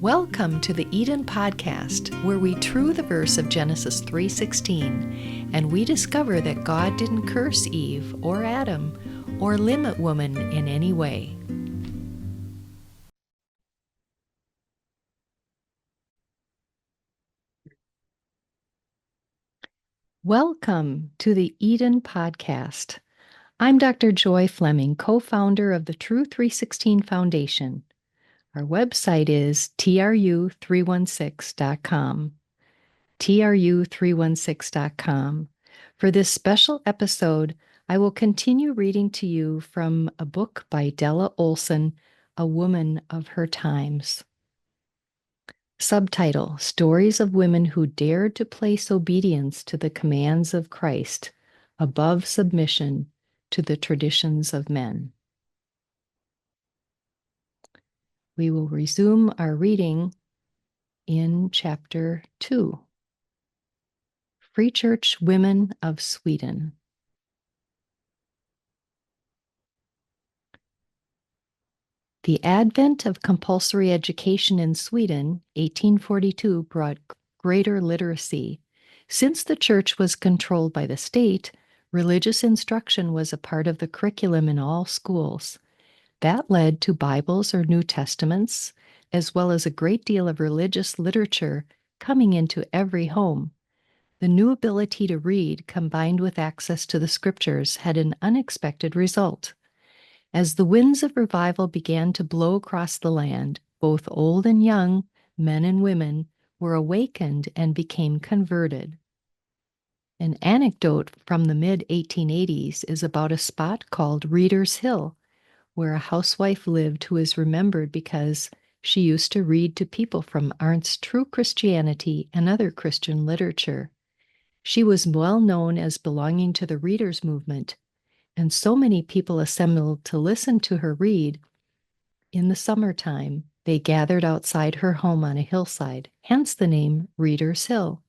Welcome to the Eden Podcast, where we true the verse of Genesis 3:16, and we discover that God didn't curse Eve or Adam or limit woman in any way. Welcome to the Eden Podcast. I'm Dr. Joy Fleming, co-founder of the True 316 Foundation. Our website is tru316.com. tru316.com. For this special episode, I will continue reading to you from a book by Della Olson, A Woman of Her Times. Subtitle: Stories of Women Who Dared to Place Obedience to the Commands of Christ above submission to the traditions of men. We will resume our reading in Chapter 2. Free Church Women of Sweden. The advent of compulsory education in Sweden, 1842, brought greater literacy. Since the church was controlled by the state, religious instruction was a part of the curriculum in all schools. That led to Bibles or New Testaments, as well as a great deal of religious literature coming into every home. The new ability to read, combined with access to the scriptures, had an unexpected result. As the winds of revival began to blow across the land, both old and young, men and women, were awakened and became converted. An anecdote from the mid-1880s is about a spot called Reader's Hill, where a housewife lived who is remembered because she used to read to people from Arndt's True Christianity and other Christian literature. She was well known as belonging to the Readers' movement, and so many people assembled to listen to her read. In the summertime, they gathered outside her home on a hillside, hence the name Reader's Hill.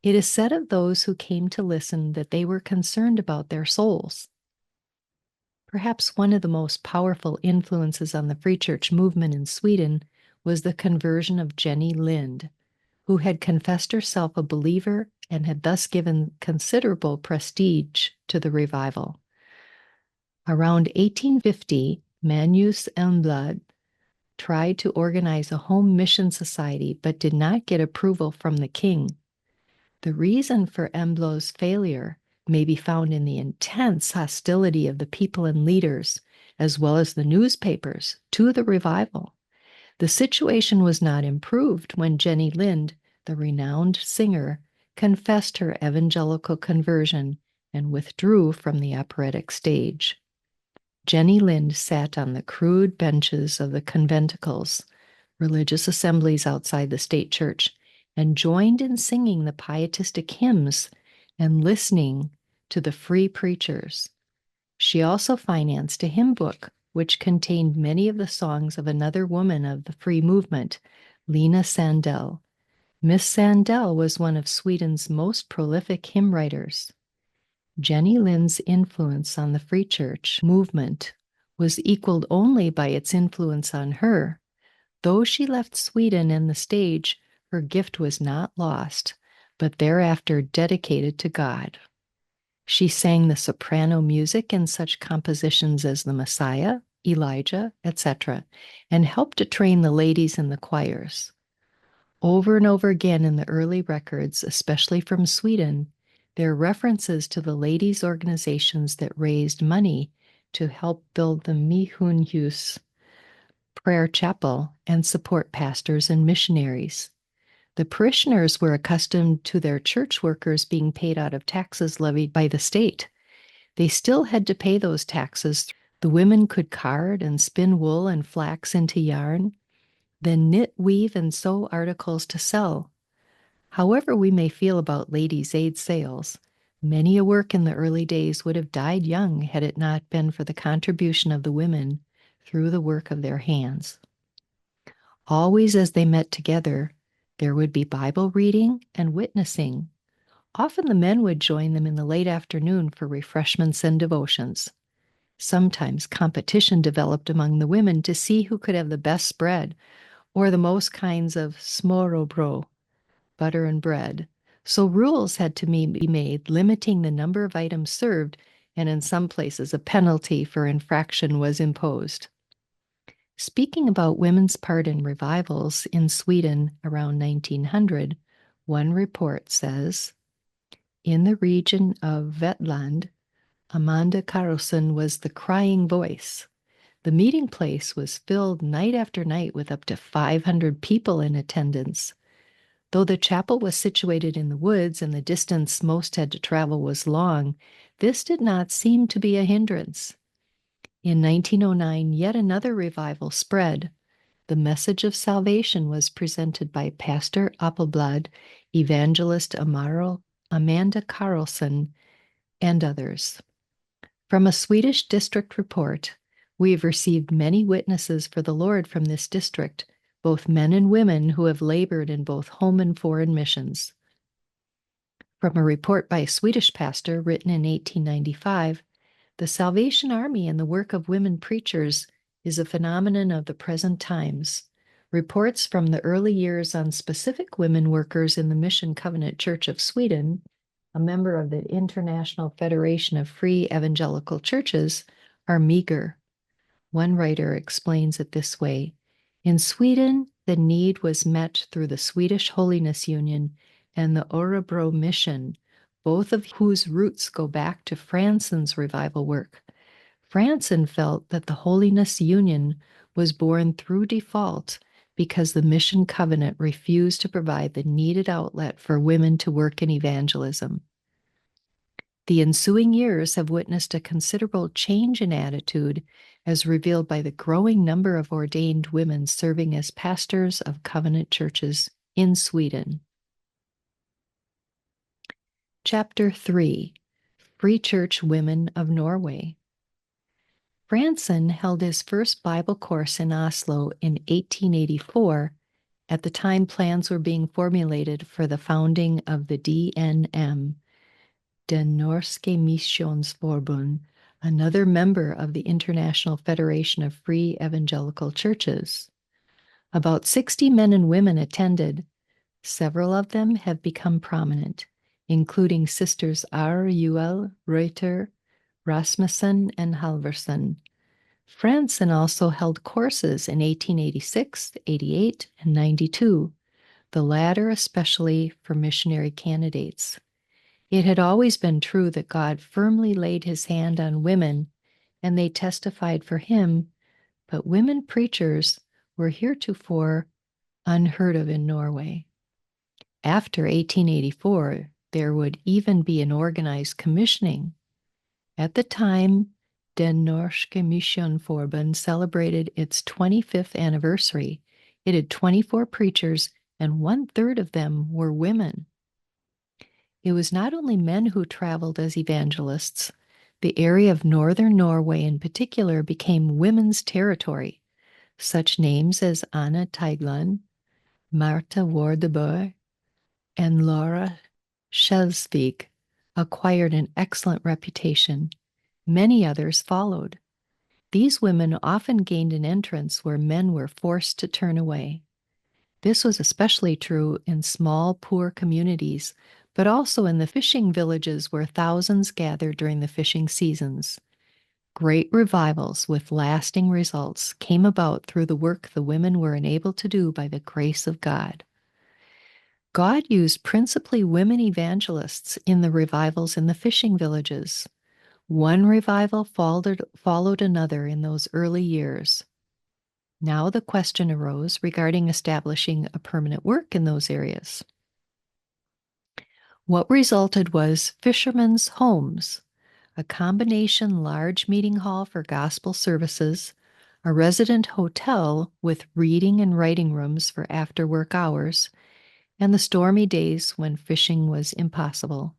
It is said of those who came to listen that they were concerned about their souls. Perhaps one of the most powerful influences on the Free Church movement in Sweden was the conversion of Jenny Lind, who had confessed herself a believer and had thus given considerable prestige to the revival. Around 1850, Magnus Elmblad tried to organize a home mission society but did not get approval from the king. The reason for Elmblad's failure may be found in the intense hostility of the people and leaders, as well as the newspapers, to the revival. The situation was not improved when Jenny Lind, the renowned singer, confessed her evangelical conversion and withdrew from the operatic stage. Jenny Lind sat on the crude benches of the conventicles, religious assemblies outside the state church, and joined in singing the pietistic hymns and listening to the free preachers. She also financed a hymn book, which contained many of the songs of another woman of the free movement, Lena Sandell. Miss Sandell was one of Sweden's most prolific hymn writers. Jenny Lind's influence on the Free Church movement was equaled only by its influence on her. Though she left Sweden and the stage, her gift was not lost, but thereafter dedicated to God. She sang the soprano music in such compositions as The Messiah, Elijah, etc., and helped to train the ladies in the choirs. Over and over again in the early records, especially from Sweden, there are references to the ladies' organizations that raised money to help build the Missionshuset prayer chapel and support pastors and missionaries. The parishioners were accustomed to their church workers being paid out of taxes levied by the state. They still had to pay those taxes. The women could card and spin wool and flax into yarn, then knit, weave, and sew articles to sell. However we may feel about ladies' aid sales, many a work in the early days would have died young had it not been for the contribution of the women through the work of their hands. Always as they met together, there would be Bible reading and witnessing. Often the men would join them in the late afternoon for refreshments and devotions. Sometimes competition developed among the women to see who could have the best spread, or the most kinds of smørrebrød, butter and bread. So rules had to be made limiting the number of items served, and in some places a penalty for infraction was imposed. Speaking about women's part in revivals in Sweden around 1900, one report says, in the region of Vetland, Amanda Karlsson was the crying voice. The meeting place was filled night after night with up to 500 people in attendance. Though the chapel was situated in the woods and the distance most had to travel was long, this did not seem to be a hindrance. In 1909, yet another revival spread. The message of salvation was presented by Pastor Appelblad, evangelist Amanda Karlsson, and others. From a Swedish district report, we have received many witnesses for the Lord from this district, both men and women who have labored in both home and foreign missions. From a report by a Swedish pastor written in 1895, the Salvation Army and the work of women preachers is a phenomenon of the present times. Reports from the early years on specific women workers in the Mission Covenant Church of Sweden, a member of the International Federation of Free Evangelical Churches, are meager. One writer explains it this way: in Sweden, the need was met through the Swedish Holiness Union and the Örebro Mission, both of whose roots go back to Fransson's revival work. Fransson felt that the Holiness Union was born through default because the Mission Covenant refused to provide the needed outlet for women to work in evangelism. The ensuing years have witnessed a considerable change in attitude as revealed by the growing number of ordained women serving as pastors of covenant churches in Sweden. Chapter 3, Free Church Women of Norway. Fransson held his first Bible course in Oslo in 1884. At the time, plans were being formulated for the founding of the DNM, Den Norske Missionsforbund, another member of the International Federation of Free Evangelical Churches. About 60 men and women attended. Several of them have become prominent, including Sisters R. Uel, Reuter, Rasmussen, and Halverson. Fransson also held courses in 1886, 88, and 92, the latter especially for missionary candidates. It had always been true that God firmly laid his hand on women, and they testified for him, but women preachers were heretofore unheard of in Norway. After 1884, there would even be an organized commissioning. At the time, Den Norske Missionsforbund celebrated its 25th anniversary. It had 24 preachers, and 1/3 of them were women. It was not only men who traveled as evangelists. The area of northern Norway in particular became women's territory. Such names as Anna Teigland, Martha Wardebø, and Laura Skjelsvig acquired an excellent reputation. Many others followed. These women often gained an entrance where men were forced to turn away. This was especially true in small, poor communities, but also in the fishing villages where thousands gathered during the fishing seasons. Great revivals with lasting results came about through the work the women were enabled to do by the grace of God. God used principally women evangelists in the revivals in the fishing villages. One revival followed another in those early years. Now the question arose regarding establishing a permanent work in those areas. What resulted was Fishermen's Homes, a combination large meeting hall for gospel services, a resident hotel with reading and writing rooms for after-work hours, and the stormy days when fishing was impossible,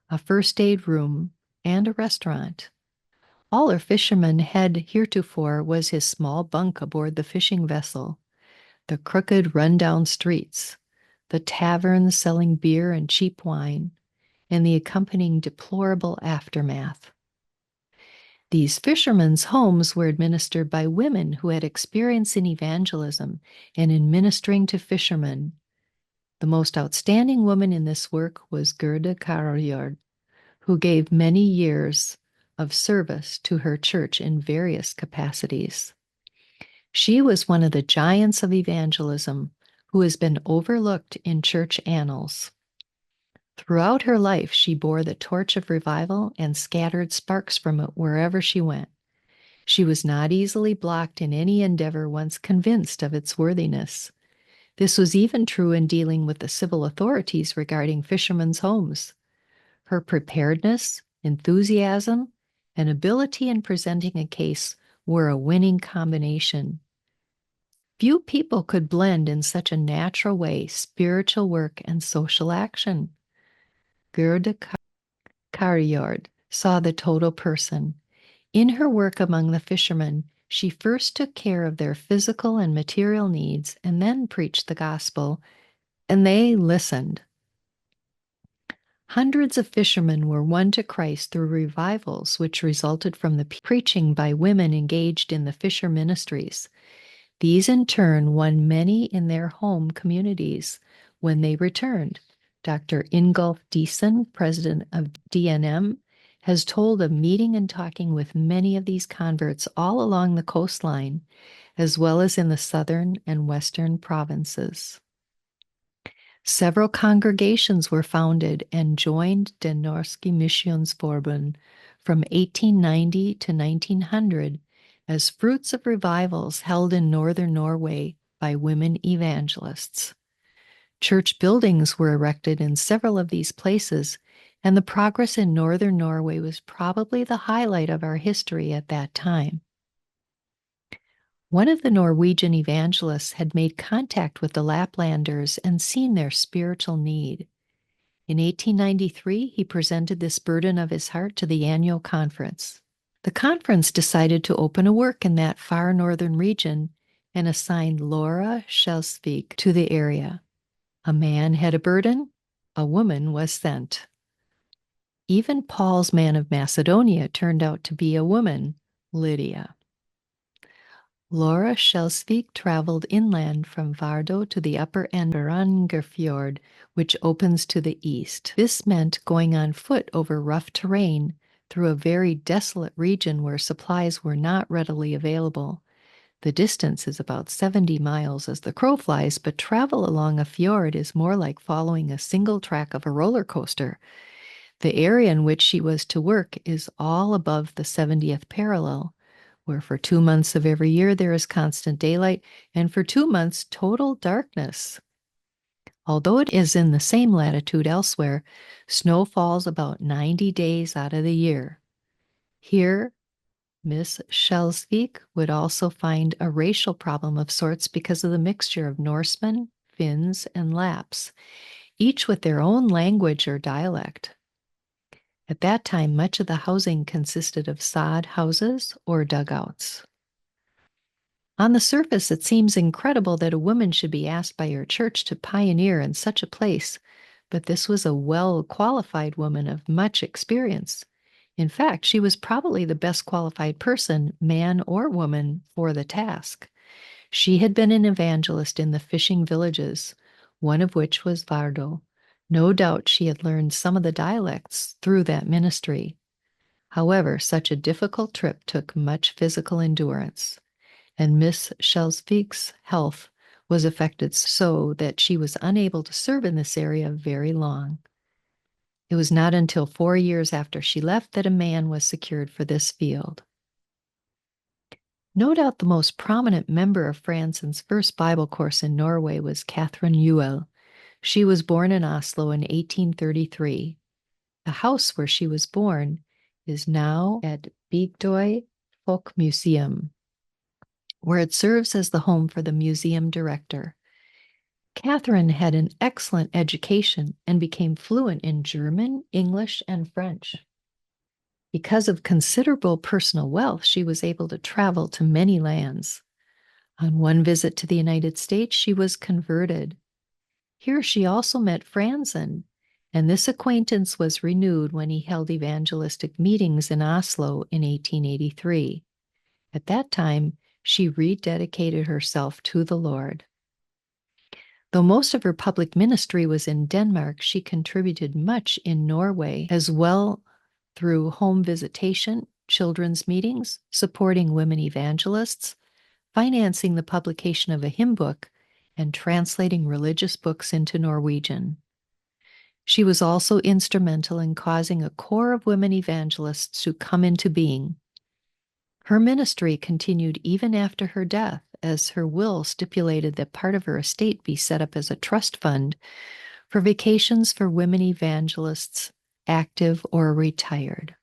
a first aid room, and a restaurant. All our fisherman had heretofore was his small bunk aboard the fishing vessel, the crooked, run-down streets, the taverns selling beer and cheap wine, and the accompanying deplorable aftermath. These fishermen's homes were administered by women who had experience in evangelism and in ministering to fishermen. The most outstanding woman in this work was Gerda Karljord, who gave many years of service to her church in various capacities. She was one of the giants of evangelism who has been overlooked in church annals. Throughout her life, she bore the torch of revival and scattered sparks from it wherever she went. She was not easily blocked in any endeavor once convinced of its worthiness. This was even true in dealing with the civil authorities regarding fishermen's homes. Her preparedness, enthusiasm, and ability in presenting a case were a winning combination. Few people could blend in such a natural way spiritual work and social action. Gerda Karljord saw the total person. In her work among the fishermen, she first took care of their physical and material needs and then preached the gospel, and they listened. Hundreds of fishermen were won to Christ through revivals, which resulted from the preaching by women engaged in the fisher ministries. These in turn won many in their home communities. When they returned, Dr. Ingolf Diesen, president of DNM, has told of meeting and talking with many of these converts all along the coastline, as well as in the southern and western provinces. Several congregations were founded and joined Den Norske Missionsforbund from 1890 to 1900 as fruits of revivals held in northern Norway by women evangelists. Church buildings were erected in several of these places, and the progress in northern Norway was probably the highlight of our history at that time. One of the Norwegian evangelists had made contact with the Laplanders and seen their spiritual need. In 1893, he presented this burden of his heart to the annual conference. The conference decided to open a work in that far northern region and assigned Laura Skjelsvik to the area. A man had a burden, a woman was sent. Even Paul's man of Macedonia turned out to be a woman, Lydia. Laura Skjelsvik traveled inland from Vardø to the upper end of Rangerfjord, which opens to the east. This meant going on foot over rough terrain through a very desolate region where supplies were not readily available. The distance is about 70 miles as the crow flies, but travel along a fjord is more like following a single track of a roller coaster. The area in which she was to work is all above the 70th parallel, where for 2 months of every year there is constant daylight, and for 2 months total darkness. Although it is in the same latitude elsewhere, snow falls about 90 days out of the year. Here, Miss Skjelsvik would also find a racial problem of sorts because of the mixture of Norsemen, Finns, and Lapps, each with their own language or dialect. At that time, much of the housing consisted of sod houses or dugouts. On the surface, it seems incredible that a woman should be asked by her church to pioneer in such a place, but this was a well-qualified woman of much experience. In fact, she was probably the best qualified person, man or woman, for the task. She had been an evangelist in the fishing villages, one of which was Vardø. No doubt she had learned some of the dialects through that ministry. However, such a difficult trip took much physical endurance, and Miss Skjelsvik's health was affected so that she was unable to serve in this area very long. It was not until 4 years after she left that a man was secured for this field. No doubt the most prominent member of Fransen's first Bible course in Norway was Catherine Juel. She was born in Oslo in 1833. The house where she was born is now at Bygdøy Folkemuseum, where it serves as the home for the museum director. Catherine had an excellent education and became fluent in German, English, and French. Because of considerable personal wealth, she was able to travel to many lands. On one visit to the United States, she was converted. Here she also met Fransen and this acquaintance was renewed when he held evangelistic meetings in Oslo in 1883. At that time, she rededicated herself to the Lord. Though most of her public ministry was in Denmark, she contributed much in Norway as well through home visitation, children's meetings, supporting women evangelists, financing the publication of a hymn book, and translating religious books into Norwegian. She was also instrumental in causing a corps of women evangelists to come into being. Her ministry continued even after her death, as her will stipulated that part of her estate be set up as a trust fund for vacations for women evangelists, active or retired.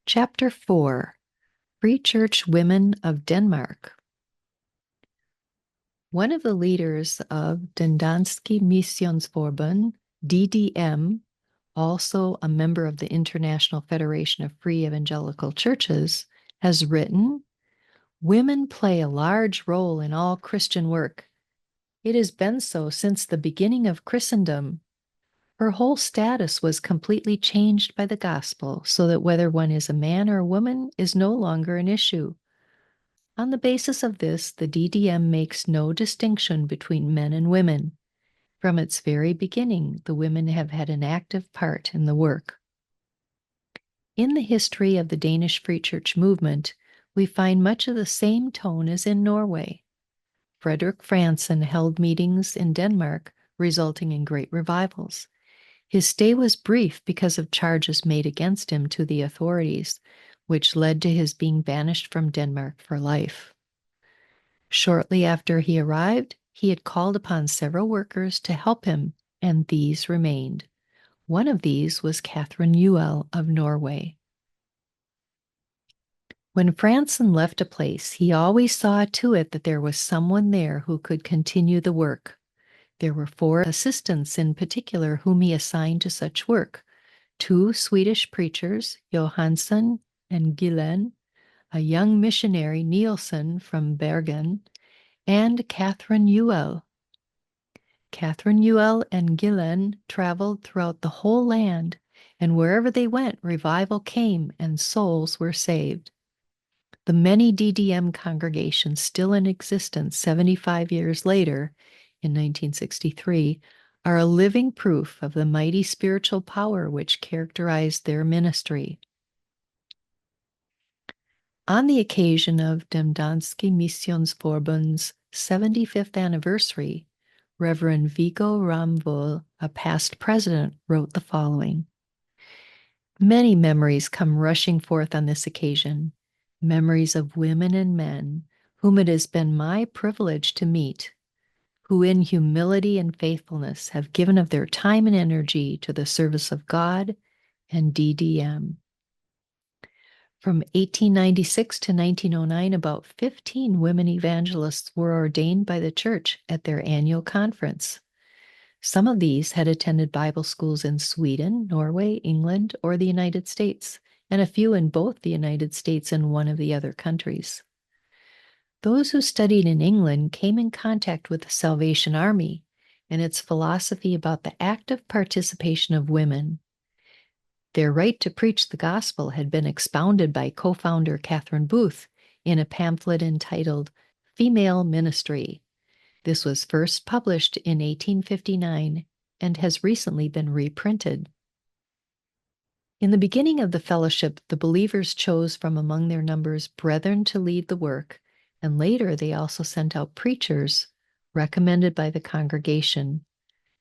Chapter 4, Free Church Women of Denmark. One of the leaders of Den Danske Missionsforbund, DDM, also a member of the International Federation of Free Evangelical Churches, has written, "Women play a large role in all Christian work. It has been so since the beginning of Christendom. Her whole status was completely changed by the gospel, so that whether one is a man or a woman is no longer an issue. On the basis of this, the DDM makes no distinction between men and women. From its very beginning, the women have had an active part in the work." In the history of the Danish Free Church movement, we find much of the same tone as in Norway. Frederick Franson held meetings in Denmark, resulting in great revivals. His stay was brief because of charges made against him to the authorities, which led to his being banished from Denmark for life. Shortly after he arrived, he had called upon several workers to help him, and these remained. One of these was Catherine Ewell of Norway. When Franson left a place, he always saw to it that there was someone there who could continue the work. There were 4 assistants in particular whom he assigned to such work: 2 Swedish preachers, Johansson and Gillen, a young missionary, Nielsen from Bergen, and Catherine Ewell. Catherine Ewell and Gillen traveled throughout the whole land, and wherever they went, revival came and souls were saved. The many DDM congregations still in existence 75 years later, in 1963, are a living proof of the mighty spiritual power which characterized their ministry. On the occasion of Den Danske Missionsforbund's 75th anniversary, Reverend Viggo Ramvoll, a past president, wrote the following: "Many memories come rushing forth on this occasion, memories of women and men whom it has been my privilege to meet, who in humility and faithfulness have given of their time and energy to the service of God and DDM. From 1896 to 1909, about 15 women evangelists were ordained by the church at their annual conference. Some of these had attended Bible schools in Sweden, Norway, England, or the United States, and a few in both the United States and one of the other countries. Those who studied in England came in contact with the Salvation Army and its philosophy about the active participation of women. Their right to preach the gospel had been expounded by co-founder Catherine Booth in a pamphlet entitled Female Ministry. This was first published in 1859 and has recently been reprinted. In the beginning of the fellowship, the believers chose from among their numbers brethren to lead the work, and later they also sent out preachers recommended by the congregation.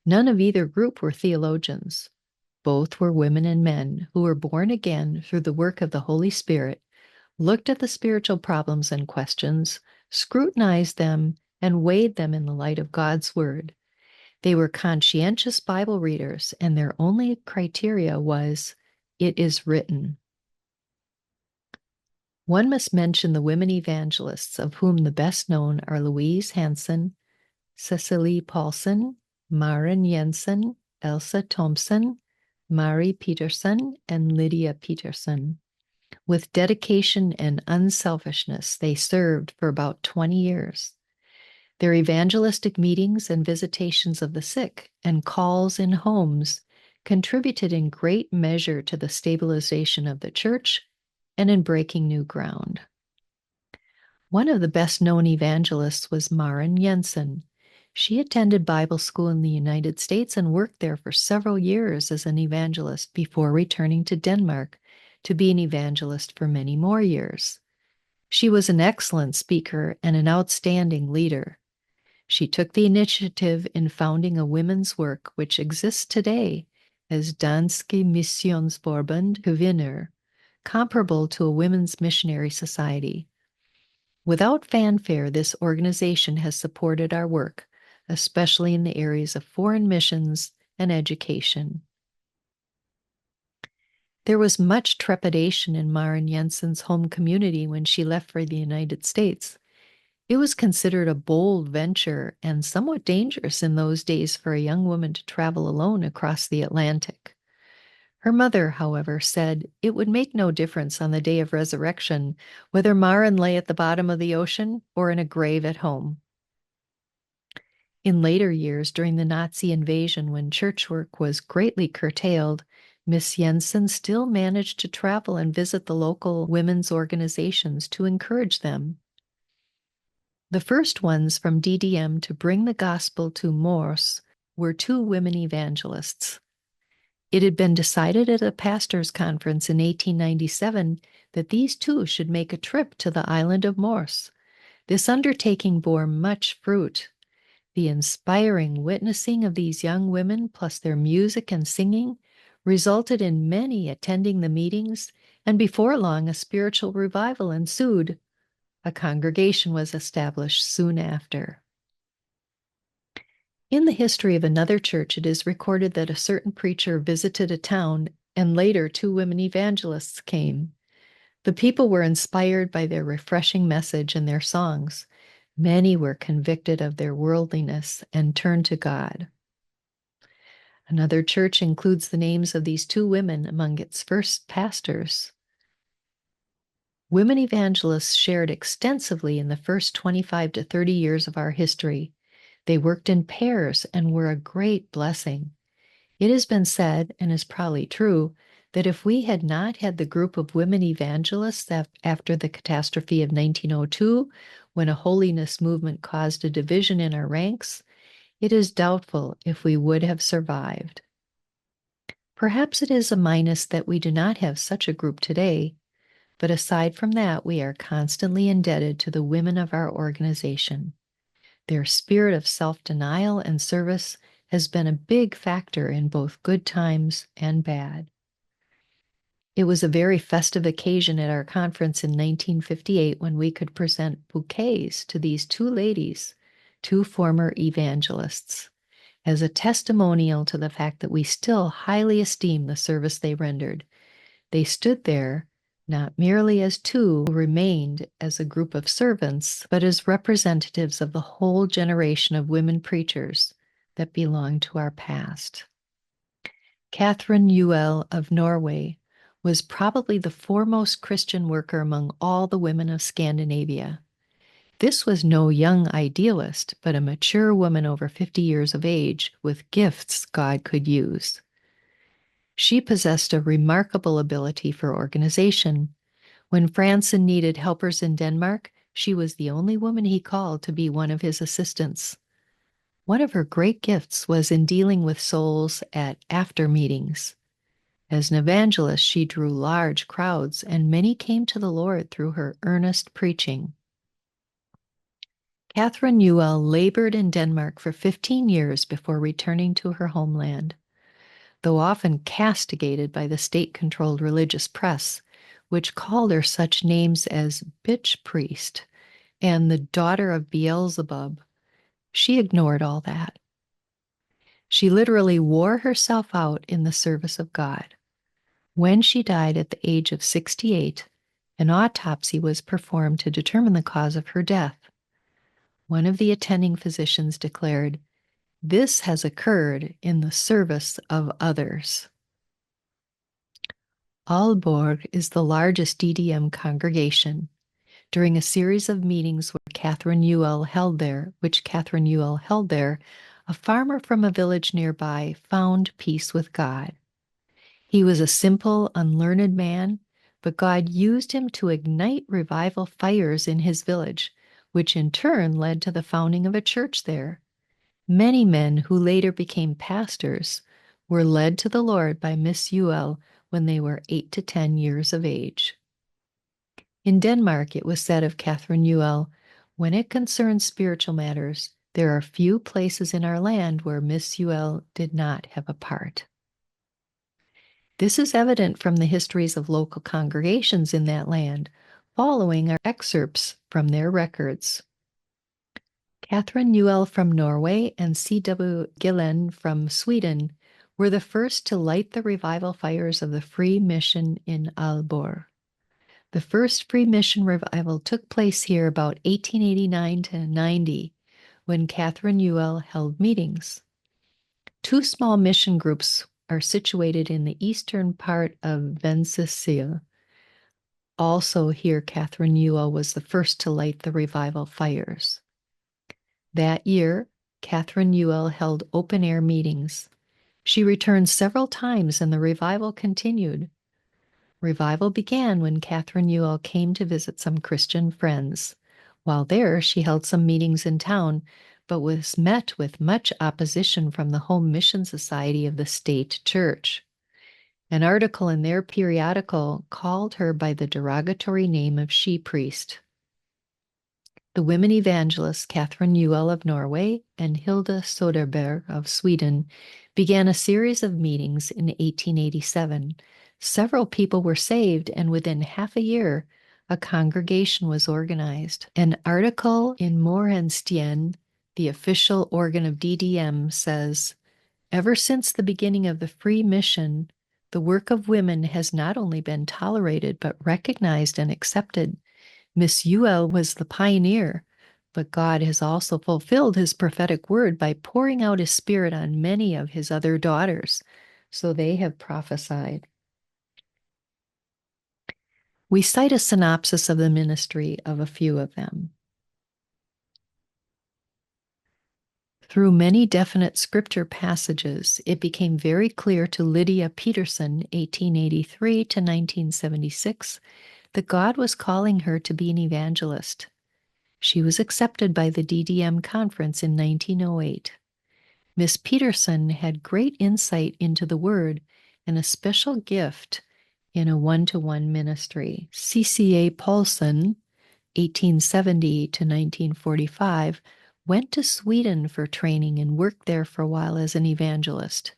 None of either group were theologians. Both were women and men who were born again through the work of the Holy Spirit, looked at the spiritual problems and questions, scrutinized them, and weighed them in the light of God's Word. They were conscientious Bible readers, and their only criteria was, "It is written." One must mention the women evangelists, of whom the best known are Louise Hansen, Cecilie Paulsen, Maren Jensen, Elsa Thompson, Mari Peterson, and Lydia Peterson. With dedication and unselfishness, they served for about 20 years. Their evangelistic meetings and visitations of the sick and calls in homes contributed in great measure to the stabilization of the church and in breaking new ground. One of the best-known evangelists was Maren Jensen. She attended Bible school in the United States and worked there for several years as an evangelist before returning to Denmark to be an evangelist for many more years. She was an excellent speaker and an outstanding leader. She took the initiative in founding a women's work which exists today as Danske Missionsforbund Kvinder, comparable to a women's missionary society. Without fanfare, this organization has supported our work, especially in the areas of foreign missions and education. There was much trepidation in Maren Jensen's home community when she left for the United States. It was considered a bold venture and somewhat dangerous in those days for a young woman to travel alone across the Atlantic. Her mother, however, said it would make no difference on the day of resurrection whether Maren lay at the bottom of the ocean or in a grave at home. In later years, during the Nazi invasion, when church work was greatly curtailed, Miss Jensen still managed to travel and visit the local women's organizations to encourage them. The first ones from DDM to bring the gospel to Mors were two women evangelists. It had been decided at a pastors' conference in 1897 that these two should make a trip to the island of Mors. This undertaking bore much fruit. The inspiring witnessing of these young women, plus their music and singing, resulted in many attending the meetings, and before long a spiritual revival ensued. A congregation was established soon after. In the history of another church, it is recorded that a certain preacher visited a town, and later two women evangelists came. The people were inspired by their refreshing message and their songs. Many were convicted of their worldliness and turned to God. Another church includes the names of these two women among its first pastors. Women evangelists shared extensively in the first 25 to 30 years of our history. They worked in pairs and were a great blessing. It has been said, and is probably true, that if we had not had the group of women evangelists after the catastrophe of 1902, when a holiness movement caused a division in our ranks, it is doubtful if we would have survived. Perhaps it is a minus that we do not have such a group today, but aside from that, we are constantly indebted to the women of our organization. Their spirit of self-denial and service has been a big factor in both good times and bad. It was a very festive occasion at our conference in 1958 when we could present bouquets to these two ladies, two former evangelists, as a testimonial to the fact that we still highly esteem the service they rendered. They stood there not merely as two who remained as a group of servants, but as representatives of the whole generation of women preachers that belong to our past. Catherine Uel of Norway was probably the foremost Christian worker among all the women of Scandinavia. This was no young idealist, but a mature woman over 50 years of age with gifts God could use. She possessed a remarkable ability for organization. When Franson needed helpers in Denmark, she was the only woman he called to be one of his assistants. One of her great gifts was in dealing with souls at after meetings. As an evangelist, she drew large crowds, and many came to the Lord through her earnest preaching. Catherine Uel labored in Denmark for 15 years before returning to her homeland. Though often castigated by the state-controlled religious press, which called her such names as bitch priest and the daughter of Beelzebub, she ignored all that. She literally wore herself out in the service of God. When she died at the age of 68, an autopsy was performed to determine the cause of her death. One of the attending physicians declared, "This has occurred in the service of others." Aalborg is the largest DDM congregation. During a series of meetings which Catherine Ewell held there, a farmer from a village nearby found peace with God. He was a simple, unlearned man, but God used him to ignite revival fires in his village, which in turn led to the founding of a church there. Many men who later became pastors were led to the Lord by Miss Ewell when they were 8 to 10 years of age. In Denmark, it was said of Catherine Ewell, "When it concerns spiritual matters, there are few places in our land where Miss Ewell did not have a part." This is evident from the histories of local congregations in that land, following our excerpts from their records. Catherine Ewell from Norway and C.W. Gillen from Sweden were the first to light the revival fires of the Free Mission in Aalborg. The first Free Mission revival took place here about 1889 to 90, when Catherine Ewell held meetings. Two small mission groups are situated in the eastern part of Vendsyssel. Also here, Catherine Ewell was the first to light the revival fires. That year, Catherine Ewell held open-air meetings. She returned several times and the revival continued. Revival began when Catherine Ewell came to visit some Christian friends. While there, she held some meetings in town, but was met with much opposition from the Home Mission Society of the state church. An article in their periodical called her by the derogatory name of she-priest. The women evangelists, Catherine Ewell of Norway and Hilda Soderberg of Sweden, began a series of meetings in 1887. Several people were saved, and within half a year, a congregation was organized. An article in Morgenstern, the official organ of DDM, says, "Ever since the beginning of the Free Mission, the work of women has not only been tolerated, but recognized and accepted. Miss Ewell was the pioneer, but God has also fulfilled his prophetic word by pouring out his spirit on many of his other daughters, so they have prophesied." We cite a synopsis of the ministry of a few of them. Through many definite scripture passages, it became very clear to Lydia Peterson, 1883 to 1976, that God was calling her to be an evangelist. She was accepted by the DDM conference in 1908. Miss Peterson had great insight into the Word and a special gift in a one-to-one ministry. CCA Paulson, 1870 to 1945, went to Sweden for training and worked there for a while as an evangelist.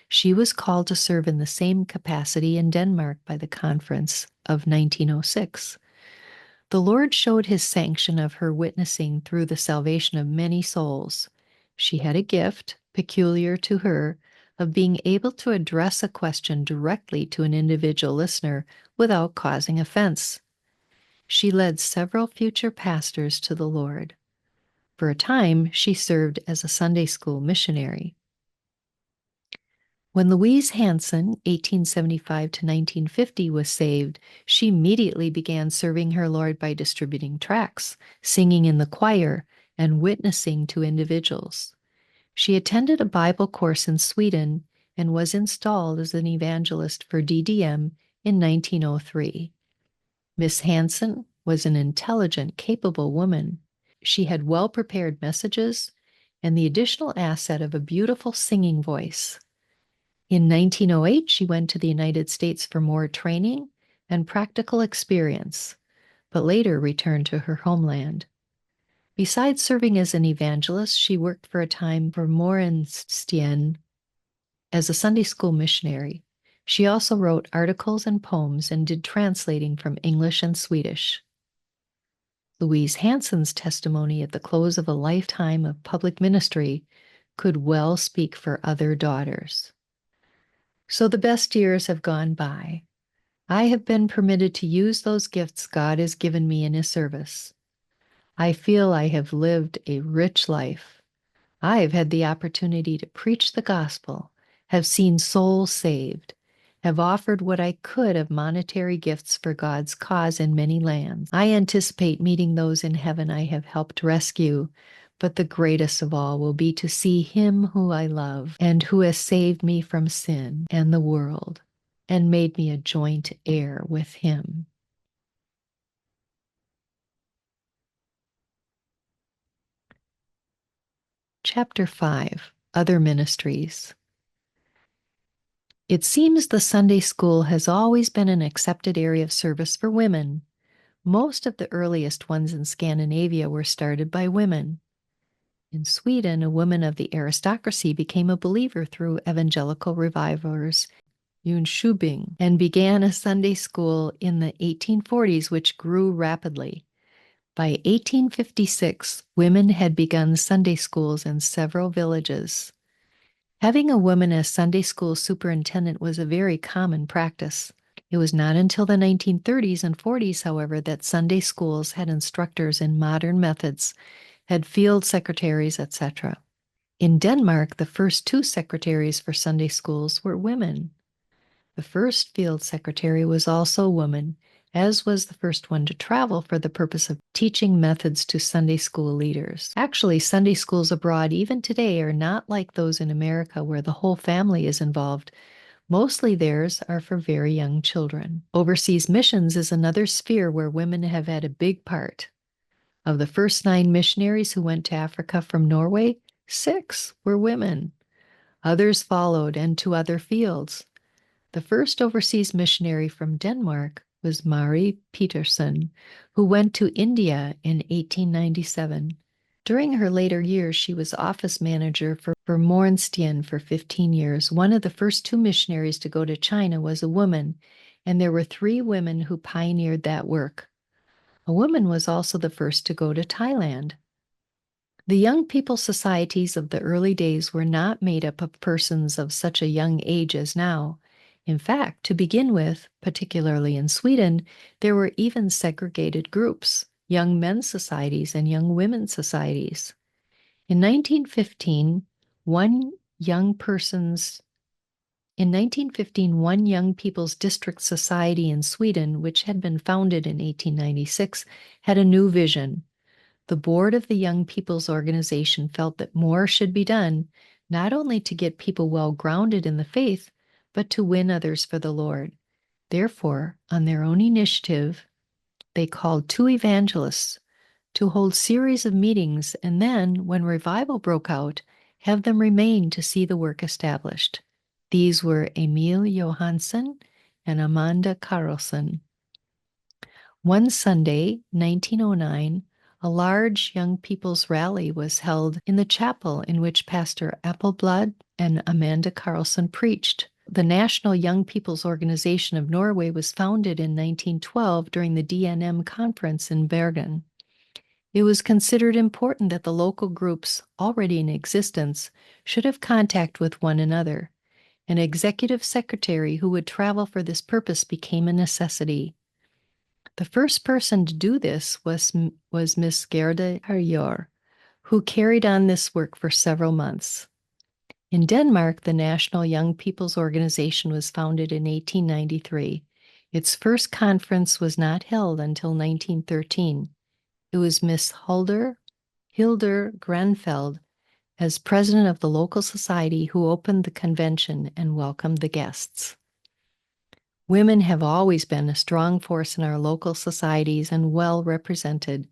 She was called to serve in the same capacity in Denmark by the conference of 1906. The Lord showed his sanction of her witnessing through the salvation of many souls. She had a gift, peculiar to her, of being able to address a question directly to an individual listener without causing offense. She led several future pastors to the Lord. For a time, she served as a Sunday school missionary. When Louise Hanson, 1875 to 1950, was saved, she immediately began serving her Lord by distributing tracts, singing in the choir, and witnessing to individuals. She attended a Bible course in Sweden and was installed as an evangelist for DDM in 1903. Miss Hanson was an intelligent, capable woman. She had well-prepared messages and the additional asset of a beautiful singing voice. In 1908, she went to the United States for more training and practical experience, but later returned to her homeland. Besides serving as an evangelist, she worked for a time for Morgenstern as a Sunday school missionary. She also wrote articles and poems and did translating from English and Swedish. Louise Hanson's testimony at the close of a lifetime of public ministry could well speak for other daughters. So the best years have gone by. I have been permitted to use those gifts God has given me in his service. I feel I have lived a rich life. I have had the opportunity to preach the gospel, have seen souls saved, have offered what I could of monetary gifts for God's cause in many lands. I anticipate meeting those in heaven I have helped rescue, but the greatest of all will be to see him who I love and who has saved me from sin and the world and made me a joint heir with him. Chapter 5, Other Ministries. It seems the Sunday school has always been an accepted area of service for women. Most of the earliest ones in Scandinavia were started by women. In Sweden, a woman of the aristocracy became a believer through evangelical revivers in Jönköping and began a Sunday school in the 1840s, which grew rapidly. By 1856, women had begun Sunday schools in several villages. Having a woman as Sunday school superintendent was a very common practice. It was not until the 1930s and 40s, however, that Sunday schools had instructors in modern methods, had field secretaries, etc. In Denmark, the first 2 secretaries for Sunday schools were women. The first field secretary was also a woman, as was the first one to travel for the purpose of teaching methods to Sunday school leaders. Actually, Sunday schools abroad, even today, are not like those in America where the whole family is involved. Mostly theirs are for very young children. Overseas missions is another sphere where women have had a big part. Of the first 9 missionaries who went to Africa from Norway, 6 were women. Others followed and to other fields. The first overseas missionary from Denmark was Mary Petersen, who went to India in 1897. During her later years, she was office manager for Morenstien for 15 years. One of the first 2 missionaries to go to China was a woman, and there were 3 women who pioneered that work. A woman was also the first to go to Thailand. The young people societies of the early days were not made up of persons of such a young age as now. In fact, to begin with, particularly in Sweden, there were even segregated groups, young men's societies and young women's societies. In 1915, one young people's district society in Sweden, which had been founded in 1896, had a new vision. The board of the Young People's Organization felt that more should be done, not only to get people well grounded in the faith, but to win others for the Lord. Therefore, on their own initiative, they called 2 evangelists to hold series of meetings and then, when revival broke out, have them remain to see the work established. These were Emil Johansson and Amanda Carlson. One Sunday, 1909, a large young people's rally was held in the chapel in which Pastor Appleblad and Amanda Carlson preached. The National Young People's Organization of Norway was founded in 1912 during the DNM conference in Bergen. It was considered important that the local groups already in existence should have contact with one another. An executive secretary who would travel for this purpose became a necessity. The first person to do this was Miss Gerda Herjor, who carried on this work for several months. In Denmark, the National Young People's Organization was founded in 1893. Its first conference was not held until 1913. It was Miss Hildur Granfeld, as president of the local society, who opened the convention and welcomed the guests. Women have always been a strong force in our local societies and well represented.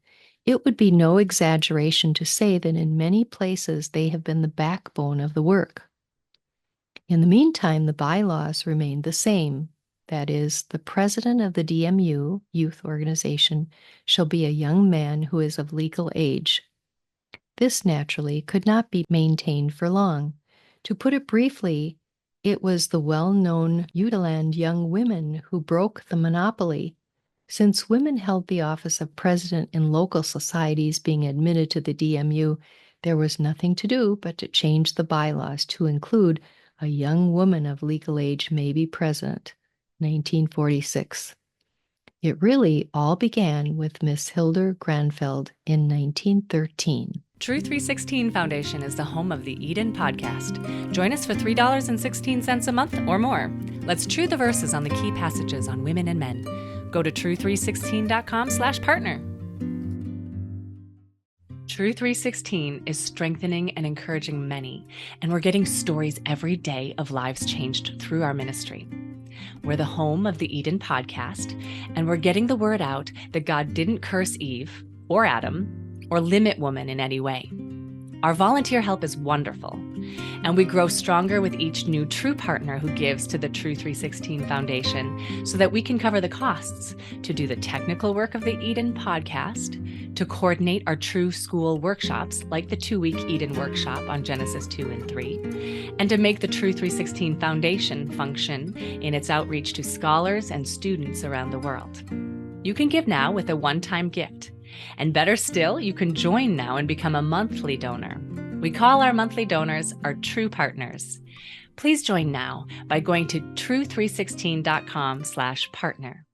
It would be no exaggeration to say that in many places they have been the backbone of the work. In the meantime, the bylaws remained the same. That is, the president of the DMU, youth organization, shall be a young man who is of legal age. This, naturally, could not be maintained for long. To put it briefly, it was the well-known Jutland young women who broke the monopoly. Since women held the office of president in local societies being admitted to the DMU, there was nothing to do but to change the bylaws to include a young woman of legal age may be president, 1946. It really all began with Miss Hildur Granfeld in 1913. True 316 Foundation is the home of the Eden podcast. Join us for $3.16 a month or more. Let's true the verses on the key passages on women and men. Go to true316.com/partner. True 316 is strengthening and encouraging many, and we're getting stories every day of lives changed through our ministry. We're the home of the Eden podcast, and we're getting the word out that God didn't curse Eve or Adam or limit woman in any way. Our volunteer help is wonderful, and we grow stronger with each new true partner who gives to the True 316 Foundation so that we can cover the costs to do the technical work of the Eden podcast, to coordinate our True School workshops like the 2-week Eden workshop on Genesis 2 and 3, and to make the True 316 Foundation function in its outreach to scholars and students around the world. You can give now with a one-time gift. And better still, you can join now and become a monthly donor. We call our monthly donors our true partners. Please join now by going to true316.com/partner.